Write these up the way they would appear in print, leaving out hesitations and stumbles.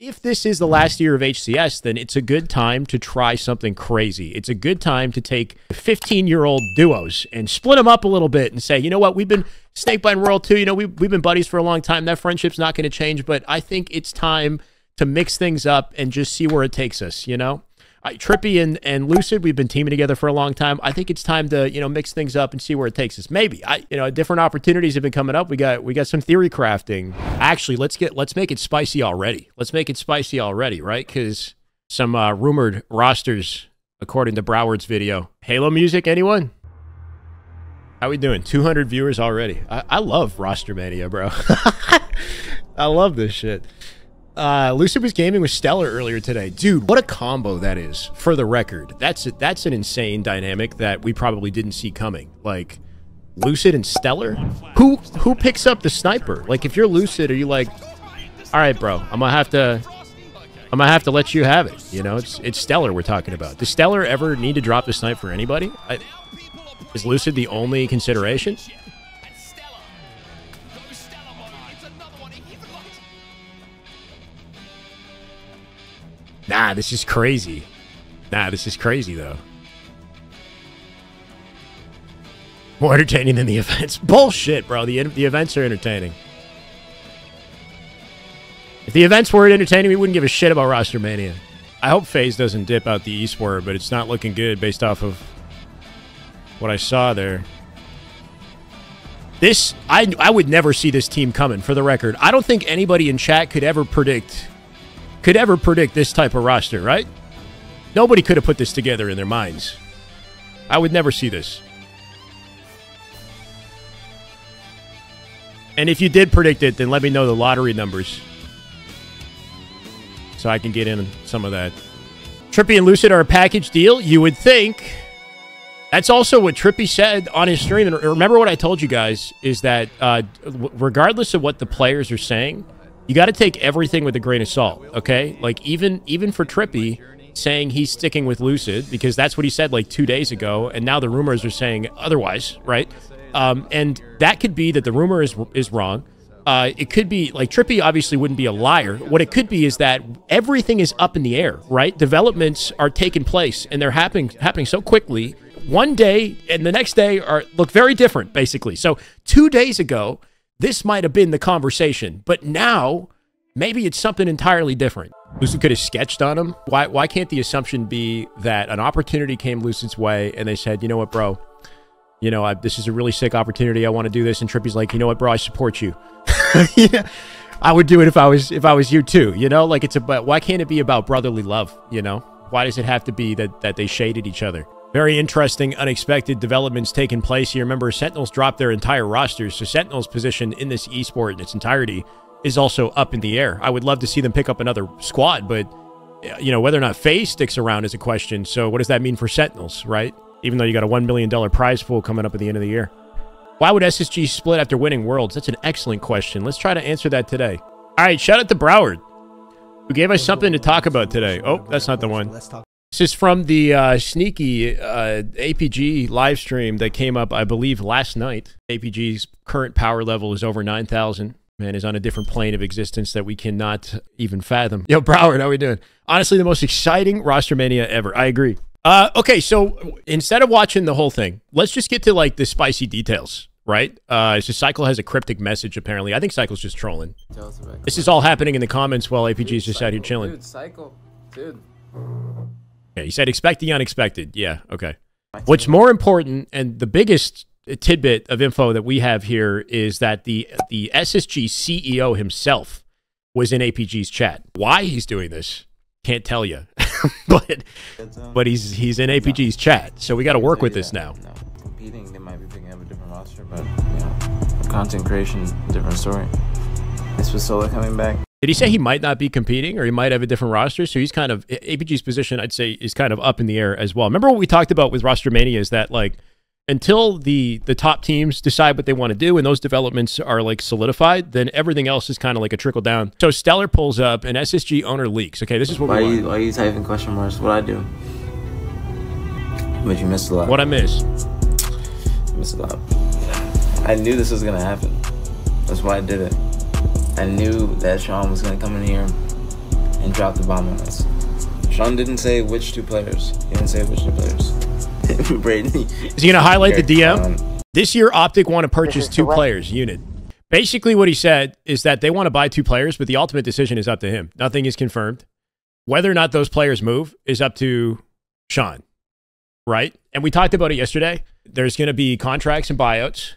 if this is the last year of HCS, then it's a good time to try something crazy. It's a good time to take 15-year-old duos and split them up a little bit and say, you know what, we've been Snakebite World 2, you know, we've been buddies for a long time. That friendship's not going to change, but I think it's time to mix things up and just see where it takes us, you know? Trippy and Lucid, we've been teaming together for a long time. I think it's time to, you know, mix things up and see where it takes us. Maybe. You know, different opportunities have been coming up. We got some theory crafting. Actually, let's make it spicy already. Let's make it spicy already, right? Because some rumored rosters, according to Broward's video. Halo music, anyone? How we doing? 200 viewers already. I love Roster Mania, bro. I love this shit. Lucid was gaming with Stellar earlier today. Dude, what a combo that is, for the record. That's an insane dynamic that we probably didn't see coming. Like, Lucid and Stellar? Who picks up the sniper? Like, if you're Lucid, are you like, all right, bro, I'm gonna have to let you have it. You know, it's Stellar we're talking about. Does Stellar ever need to drop the snipe for anybody? Is Lucid the only consideration? Nah, this is crazy. Nah, this is crazy, though. More entertaining than the events. Bullshit, bro. The events are entertaining. If the events weren't entertaining, we wouldn't give a shit about Roster Mania. I hope FaZe doesn't dip out the eastward, but it's not looking good based off of what I saw there. This, I would never see this team coming, for the record. I don't think anybody in chat could ever predict this type of roster, right? Nobody could have put this together in their minds. I would never see this. And if you did predict it, then let me know the lottery numbers so I can get in some of that. Trippy and Lucid are a package deal? You would think. That's also what Trippy said on his stream. And remember what I told you guys is that regardless of what the players are saying, you got to take everything with a grain of salt, okay? Like, even for Trippy saying he's sticking with Lucid, because that's what he said like 2 days ago, and now the rumors are saying otherwise, right? And that could be that the rumor is wrong. It could be, like, Trippy obviously wouldn't be a liar. What it could be is that everything is up in the air, right? Developments are taking place, and they're happening so quickly. One day and the next day look very different, basically. So 2 days ago, this might have been the conversation, but now maybe it's something entirely different. Lucid could have sketched on him. Why can't the assumption be that an opportunity came Lucid's way and they said, you know what, bro, you know, this is a really sick opportunity. I want to do this. And Trippy's like, you know what, bro, I support you. Yeah, I would do it if I was you too. You know, like, it's about, why can't it be about brotherly love? You know, why does it have to be that they shaded each other? Very interesting, unexpected developments taking place here. Remember, Sentinels dropped their entire rosters, so Sentinels' position in this esport in its entirety is also up in the air. I would love to see them pick up another squad, but, you know, whether or not FaZe sticks around is a question. So what does that mean for Sentinels, right? Even though you got a $1 million prize pool coming up at the end of the year. Why would SSG split after winning Worlds? That's an excellent question. Let's try to answer that today. All right, shout out to Broward, who gave us something to talk about today. Oh, that's not the one. This is from the sneaky APG live stream that came up, I believe, last night. APG's current power level is over 9,000. Man is on a different plane of existence that we cannot even fathom. Yo, Broward, how we doing? Honestly, the most exciting Roster Mania ever. I agree. Okay, so instead of watching the whole thing, let's just get to, like, the spicy details, right? So Cycle has a cryptic message, apparently. I think Cycle's just trolling. This is all happening in the comments while APG's just out here chilling. Dude, Cycle. Dude. Yeah, he said expect the unexpected. Yeah, okay. What's more important and the biggest tidbit of info that we have here is that the SSG CEO himself was in APG's chat. Why he's doing this, can't tell you. but he's in APG's chat, so we got to work with this now. Competing, they might be picking up a different roster, but, you know, content creation, different story. This was Solar coming back. Did he say he might not be competing, or he might have a different roster? So he's kind of, APG's position, I'd say, is kind of up in the air as well. Remember what we talked about with Roster Mania is that, like, until the top teams decide what they want to do and those developments are, like, solidified, then everything else is kind of like a trickle down. So Stellar pulls up and SSG owner leaks. Okay, this is what we want. Why are you typing question marks? What I do? But you missed a lot. What I miss? You missed a lot. I knew this was going to happen. That's why I did it. I knew that Sean was going to come in here and drop the bomb on us. Sean didn't say which two players. He didn't say which two players. Brady. Is he going to highlight the DM? This year, Optic want to purchase 2 players, unit. Basically, what he said is that they want to buy 2 players, but the ultimate decision is up to him. Nothing is confirmed. Whether or not those players move is up to Sean, right? And we talked about it yesterday. There's going to be contracts and buyouts.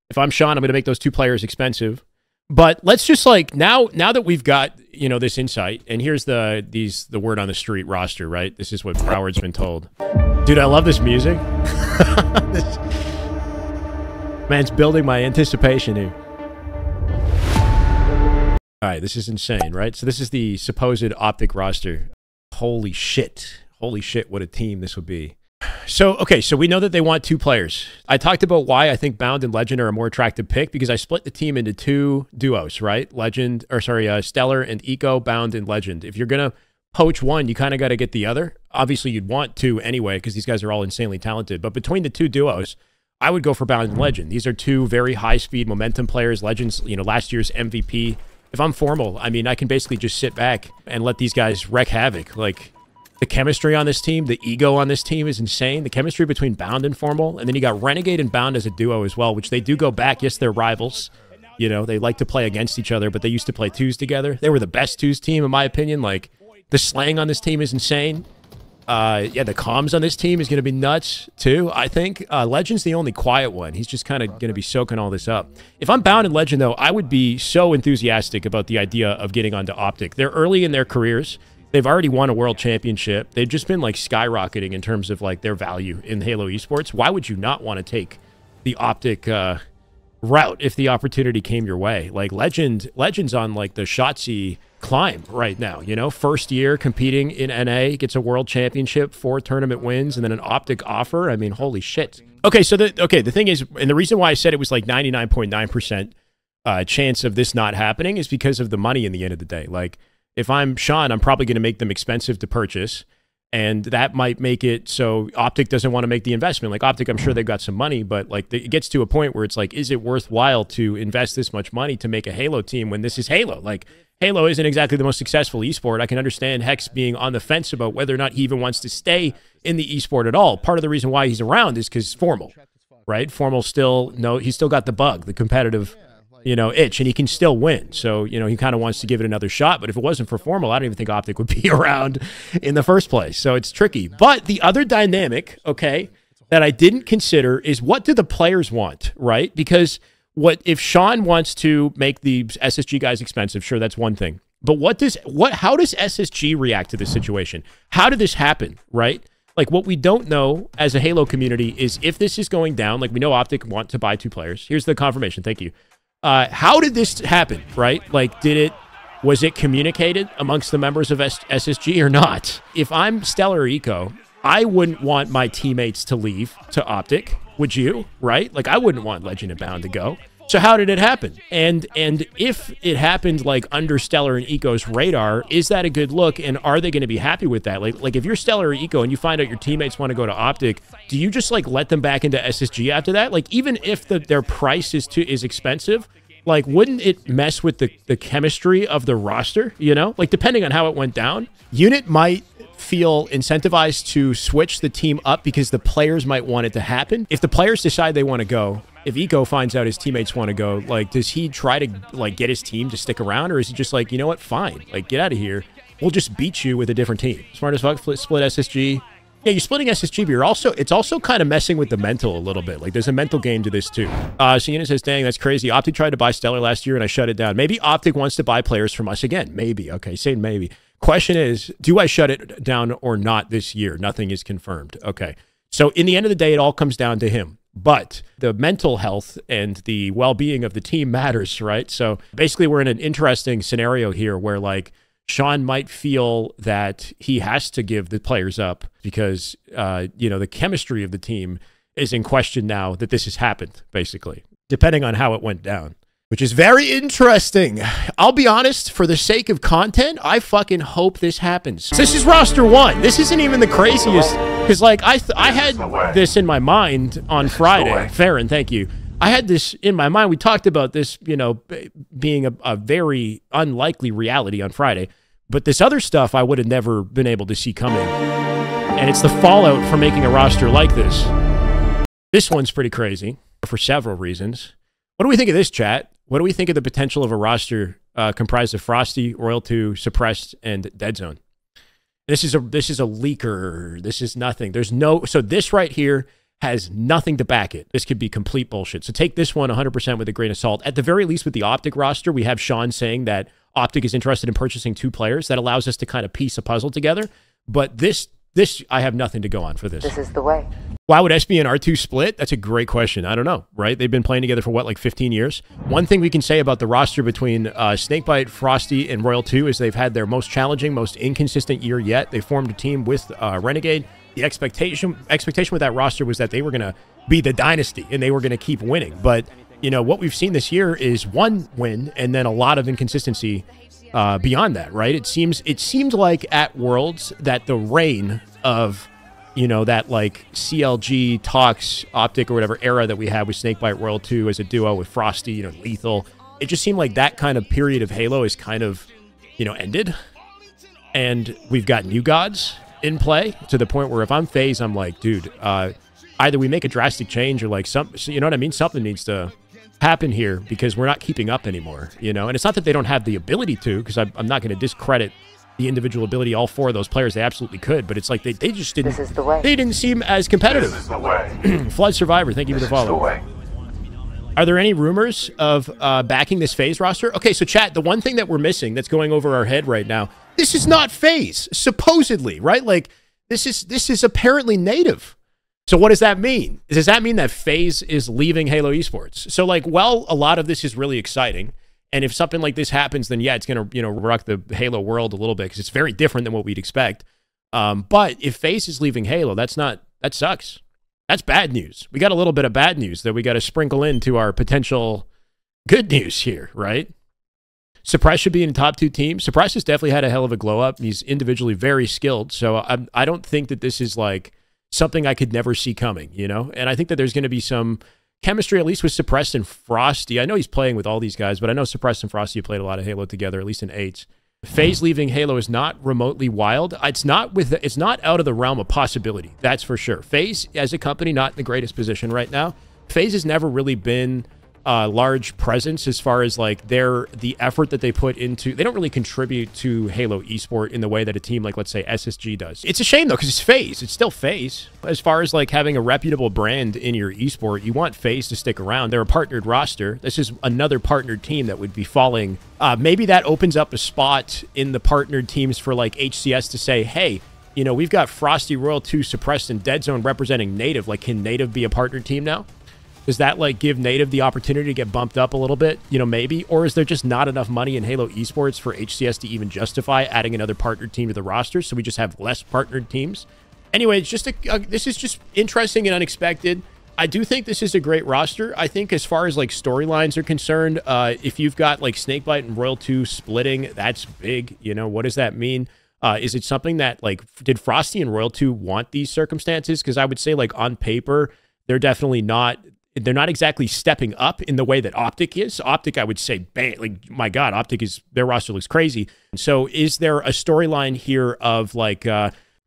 If I'm Sean, I'm going to make those 2 players expensive. But let's just like now that we've got, you know, this insight, and here's the word on the street roster, right? This is what Broward's been told. Dude, I love this music. Man's building my anticipation here. All right, this is insane, right? So this is the supposed Optic roster. Holy shit. Holy shit, what a team this would be. So, okay, so we know that they want 2 players. I talked about why I think Bound and Legend are a more attractive pick because I split the team into 2 duos, right? Stellar and Eco, Bound and Legend. If you're going to poach one, you kind of got to get the other. Obviously, you'd want 2 anyway because these guys are all insanely talented. But between the 2 duos, I would go for Bound and Legend. These are 2 very high-speed momentum players. Legends, you know, last year's MVP. If I'm Formal, I mean, I can basically just sit back and let these guys wreak havoc. Like, the chemistry on this team, the ego on this team is insane. The chemistry between Bound and Formal. And then you got Renegade and Bound as a duo as well, which they do go back. Yes, they're rivals. You know, they like to play against each other, but they used to play 2s together. They were the best 2s team, in my opinion. Like, the slang on this team is insane. Yeah, the comms on this team is going to be nuts, too, I think. Legend's the only quiet one. He's just kind of going to be soaking all this up. If I'm Bound and Legend, though, I would be so enthusiastic about the idea of getting onto Optic. They're early in their careers. They've already won a world championship. They've just been, like, skyrocketing in terms of, like, their value in Halo esports. Why would you not want to take the Optic route if the opportunity came your way? Like, Legend's on, like, the Shotzi climb right now, you know? First year competing in NA, gets a world championship, 4 tournament wins, and then an Optic offer. I mean, holy shit. Okay, so the thing is, and the reason why I said it was like 99.9% chance of this not happening is because of the money in the end of the day. Like, if I'm Sean, I'm probably going to make them expensive to purchase, and that might make it so Optic doesn't want to make the investment. Like, Optic, I'm sure they've got some money, but like it gets to a point where it's like, is it worthwhile to invest this much money to make a Halo team when this is Halo? Like, Halo isn't exactly the most successful esport. I can understand Hex being on the fence about whether or not he even wants to stay in the esport at all. Part of the reason why he's around is because Formal, right? Formal still, he's still got the bug, the competitive, you know, itch, and he can still win. So, you know, he kind of wants to give it another shot. But if it wasn't for Formal, I don't even think Optic would be around in the first place. So it's tricky. But the other dynamic, okay, that I didn't consider is what do the players want, right? Because what if Sean wants to make the SSG guys expensive? Sure, that's one thing. But how does SSG react to this situation? How did this happen, right? Like, what we don't know as a Halo community is if this is going down. Like, we know Optic want to buy 2 players. Here's the confirmation. Thank you. How did this happen, right? Like, was it communicated amongst the members of SSG or not? If I'm Stellar or Eco, I wouldn't want my teammates to leave to Optic. Would you? Right? Like, I wouldn't want Legend and Bound to go. So how did it happen? And if it happened like under Stellar and Eco's radar, is that a good look? And are they going to be happy with that? Like if you're Stellar or Eco and you find out your teammates want to go to Optic, do you just like let them back into SSG after that? Like, even if their price is expensive, like, wouldn't it mess with the chemistry of the roster? You know, like, depending on how it went down, Unit might feel incentivized to switch the team up because the players might want it to happen. If the players decide they want to go, if Eco finds out his teammates want to go, like, does he try to like get his team to stick around, or is he just like, you know what, fine, like, get out of here, we'll just beat you with a different team? Smart as fuck. Split SSG. Yeah, you're splitting SSG, but it's also kind of messing with the mental a little bit. Like, there's a mental game to this too. Sienna says, dang, that's crazy. Optic tried to buy Stellar last year and I shut it down. Maybe Optic wants to buy players from us again. Maybe. Okay, saying maybe. Question is, do I shut it down or not this year? Nothing is confirmed. Okay. So in the end of the day, it all comes down to him. But the mental health and the well-being of the team matters, right? So basically, we're in an interesting scenario here where, like, Sean might feel that he has to give the players up because, you know, the chemistry of the team is in question now that this has happened, basically, depending on how it went down, which is very interesting. I'll be honest, for the sake of content, I fucking hope this happens. So this is roster 1. This isn't even the craziest, because, like, I had this in my mind on Friday. Farron, thank you. I had this in my mind. We talked about this, you know, being a very unlikely reality on Friday. But this other stuff I would have never been able to see coming. And it's the fallout from making a roster like this. This one's pretty crazy for several reasons. What do we think of this, chat? What do we think of the potential of a roster comprised of Frosty, Royal 2, Suppressed, and Dead Zone? This is a leaker. This is nothing. There's no... So this right here has nothing to back it. This could be complete bullshit. So take this one 100% with a grain of salt. At the very least, with the Optic roster, we have Sean saying that Optic is interested in purchasing 2 players. That allows us to kind of piece a puzzle together. But this, I have nothing to go on for this. This is the way. Why would SB and R2 split? That's a great question. I don't know, right? They've been playing together for, what, like 15 years? One thing we can say about the roster between Snakebite, Frosty, and Royal 2 is they've had their most challenging, most inconsistent year yet. They formed a team with Renegade. The expectation with that roster was that they were going to be the dynasty, and they were going to keep winning. But, you know, what we've seen this year is 1 win and then a lot of inconsistency beyond that, right? It seemed like at Worlds that the reign of... you know, that like CLG, Tox, Optic, or whatever era that we had with Snakebite, Royal 2 as a duo with Frosty, you know, Lethal. It just seemed like that kind of period of Halo is kind of, you know, ended. And we've got new gods in play to the point where if I'm FaZe, I'm like, dude, either we make a drastic change or like you know what I mean? Something needs to happen here because we're not keeping up anymore, you know? And it's not that they don't have the ability to, because I'm not going to discredit the individual ability, all 4 of those players, they absolutely could, but it's like they just didn't. This is the way. They didn't seem as competitive. This is the way. Flood Survivor, thank you for the follow. This is the way. Are there any rumors of backing this FaZe roster? Okay, so chat, the one thing that we're missing that's going over our head right now, this is not FaZe, supposedly, right? Like, this is apparently native. So what does that mean? Does that mean that FaZe is leaving Halo Esports? So like, well, a lot of this is really exciting. And if something like this happens, then yeah, it's going to, you know, rock the Halo world a little bit because it's very different than what we'd expect. But if FaZe is leaving Halo, that sucks. That's bad news. We got a little bit of bad news that we got to sprinkle into our potential good news here, right? Suppress should be in the top 2 teams. Suppress has definitely had a hell of a glow up. He's individually very skilled. So I don't think that this is like something I could never see coming, you know? And I think that there's going to be some chemistry, at least with Suppressed and Frosty. I know he's playing with all these guys, but I know Suppressed and Frosty have played a lot of Halo together, at least in 8s. FaZe leaving Halo is not remotely wild. It's not out of the realm of possibility. That's for sure. FaZe, as a company, not in the greatest position right now. FaZe has never really been a large presence as far as like the effort that they put into. They don't really contribute to Halo esport in the way that a team like, let's say, SSG does. It's a shame though, because it's FaZe. It's still FaZe. As far as like having a reputable brand in your esport, you want FaZe to stick around. They're a partnered roster. This is another partnered team that would be falling. Maybe that opens up a spot in the partnered teams for like HCS to say, hey, you know, we've got Frosty, Royal 2, Suppressed, and Dead Zone representing Native. Like, can Native be a partnered team now? Does that like give Native the opportunity to get bumped up a little bit? You know, maybe. Or is there just not enough money in Halo Esports for HCS to even justify adding another partnered team to the roster? So we just have less partnered teams. Anyway, it's just this is just interesting and unexpected. I do think this is a great roster. I think as far as like storylines are concerned, if you've got like Snakebite and Royal 2 splitting, that's big. You know, what does that mean? Is it something that like, did Frosty and Royal 2 want these circumstances? Because I would say like on paper, they're definitely not. They're not exactly stepping up in the way that Optic is. Optic, I would say, bang, like, my God, Optic is, their roster looks crazy. So is there a storyline here of like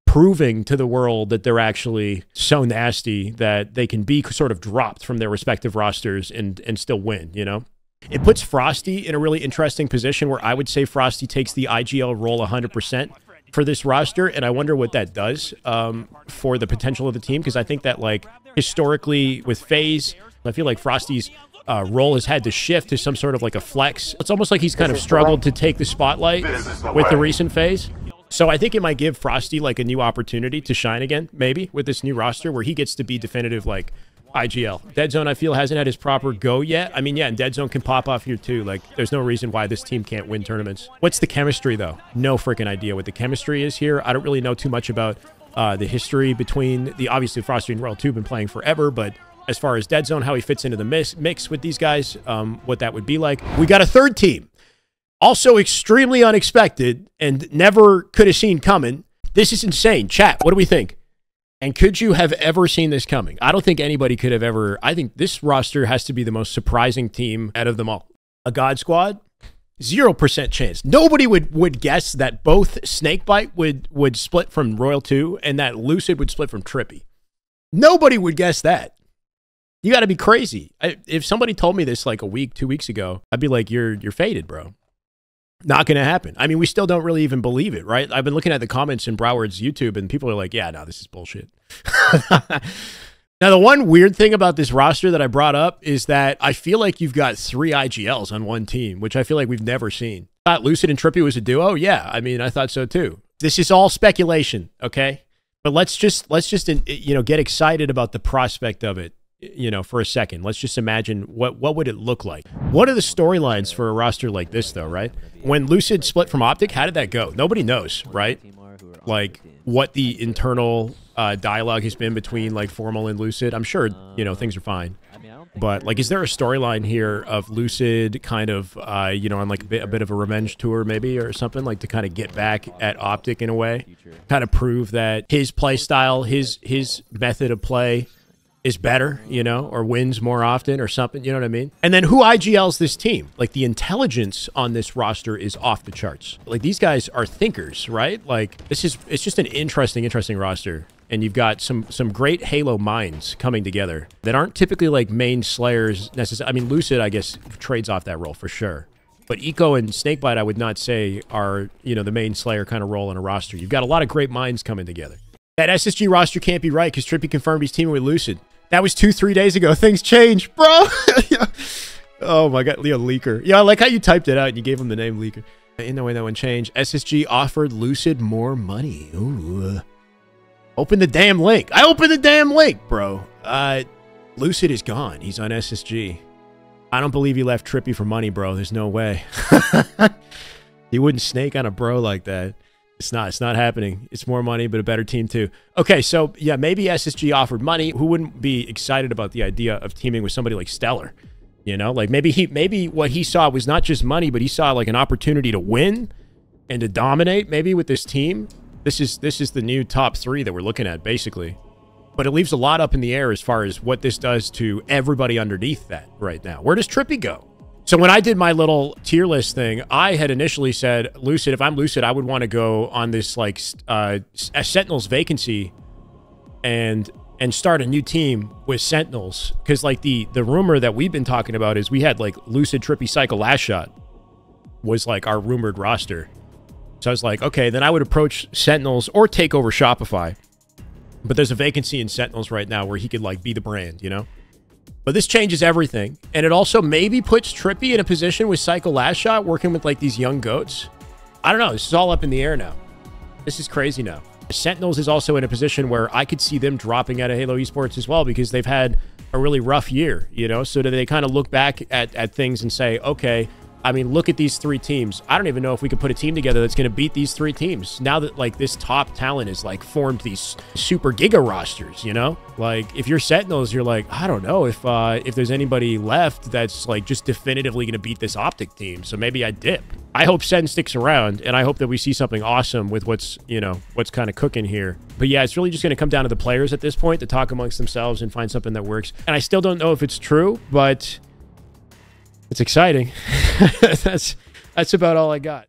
proving to the world that they're actually so nasty that they can be sort of dropped from their respective rosters and still win, you know? It puts Frosty in a really interesting position where I would say Frosty takes the IGL role 100% for this roster, and I wonder what that does for the potential of the team, because I think that, like, historically with FaZe, I feel like Frosty's role has had to shift to some sort of like a flex. It's almost like he's kind of struggled to take the spotlight with the recent FaZe. So I think it might give Frosty like a new opportunity to shine again, maybe, with this new roster where he gets to be definitive like IGL. Dead Zone, I feel, hasn't had his proper go yet. I mean, yeah, and Dead Zone can pop off here too. Like, there's no reason why this team can't win tournaments. What's the chemistry, though? No freaking idea what the chemistry is here. I don't really know too much about the history between obviously Frosty and Royal 2 have been playing forever, but as far as Dead Zone, how he fits into the mix with these guys, what that would be like. We got a third team. Also extremely unexpected and never could have seen coming. This is insane. Chat, what do we think? And could you have ever seen this coming? I don't think anybody could have ever. I think this roster has to be the most surprising team out of them all. A God Squad? 0% chance. Nobody would guess that both Snakebite would split from Royal 2 and that Lucid would split from Trippy. Nobody would guess that. You got to be crazy. If somebody told me this like a week, 2 weeks ago, I'd be like, you're faded, bro. Not going to happen. I mean, we still don't really even believe it, right? I've been looking at the comments in Broward's YouTube, and people are like, yeah, no, this is bullshit. Now, the one weird thing about this roster that I brought up is that I feel like you've got 3 IGLs on one team, which I feel like we've never seen. I thought Lucid and Trippy was a duo. Yeah, I mean, I thought so too. This is all speculation, okay? But let's just you know, get excited about the prospect of it, you know, for a second. Let's just imagine what would it look like. What are the storylines for a roster like this, though, right? When Lucid split from Optic, how did that go? Nobody knows, right? Like, what the internal dialogue has been between, like, Formal and Lucid. I'm sure, you know, things are fine. But, like, is there a storyline here of Lucid kind of, you know, on, like, a bit of a revenge tour, maybe, or something, like, to kind of get back at Optic in a way? Kind of prove that his play style, his method of play is better, you know, or wins more often or something, you know what I mean? And then who IGLs this team? Like, the intelligence on this roster is off the charts. Like, these guys are thinkers, right? Like, it's just an interesting roster. And you've got some great Halo minds coming together that aren't typically like main slayers necessarily. I mean, Lucid, I guess, trades off that role for sure. But Eco and Snakebite, I would not say are, you know, the main slayer kind of role in a roster. You've got a lot of great minds coming together. That SSG roster can't be right because Trippy confirmed he's teaming with Lucid. That was 2-3 days ago. Things change, bro. Yeah. Oh my God, Leo Leaker. Yeah, I like how you typed it out and you gave him the name Leaker. In the way that one changed, SSG offered Lucid more money. Ooh. Open the damn link. I opened the damn link, bro. Lucid is gone. He's on SSG. I don't believe he left Trippy for money, bro. There's no way. He wouldn't snake on a bro like that. It's not happening. It's more money, but a better team too. Okay, so yeah, maybe SSG offered money. Who wouldn't be excited about the idea of teaming with somebody like Stellar? You know, like maybe what he saw was not just money, but he saw like an opportunity to win and to dominate maybe with this team. This is the new top 3 that we're looking at, basically. But it leaves a lot up in the air as far as what this does to everybody underneath that right now. Where does Trippy go? So when I did my little tier list thing, I had initially said, Lucid, if I'm Lucid, I would want to go on this, like, Sentinels vacancy and start a new team with Sentinels. Because, like, the rumor that we've been talking about is we had, like, Lucid, Trippy, Psycho, Last Shot was, like, our rumored roster. So I was like, okay, then I would approach Sentinels or take over Shopify. But there's a vacancy in Sentinels right now where he could, like, be the brand, you know? But this changes everything. And it also maybe puts Trippy in a position with Psycho Last Shot working with, like, these young goats. I don't know. This is all up in the air now. This is crazy now. Sentinels is also in a position where I could see them dropping out of Halo Esports as well because they've had a really rough year, you know? So do they kind of look back at things and say, okay, I mean, look at these 3 teams. I don't even know if we could put a team together that's going to beat these 3 teams. Now that, like, this top talent is, like, formed these super giga rosters, you know? Like, if you're Sentinels, you're like, I don't know if there's anybody left that's, like, just definitively going to beat this Optic team. So maybe I dip. I hope Sen sticks around, and I hope that we see something awesome with what's kind of cooking here. But yeah, it's really just going to come down to the players at this point to talk amongst themselves and find something that works. And I still don't know if it's true, but it's exciting. That's about all I got.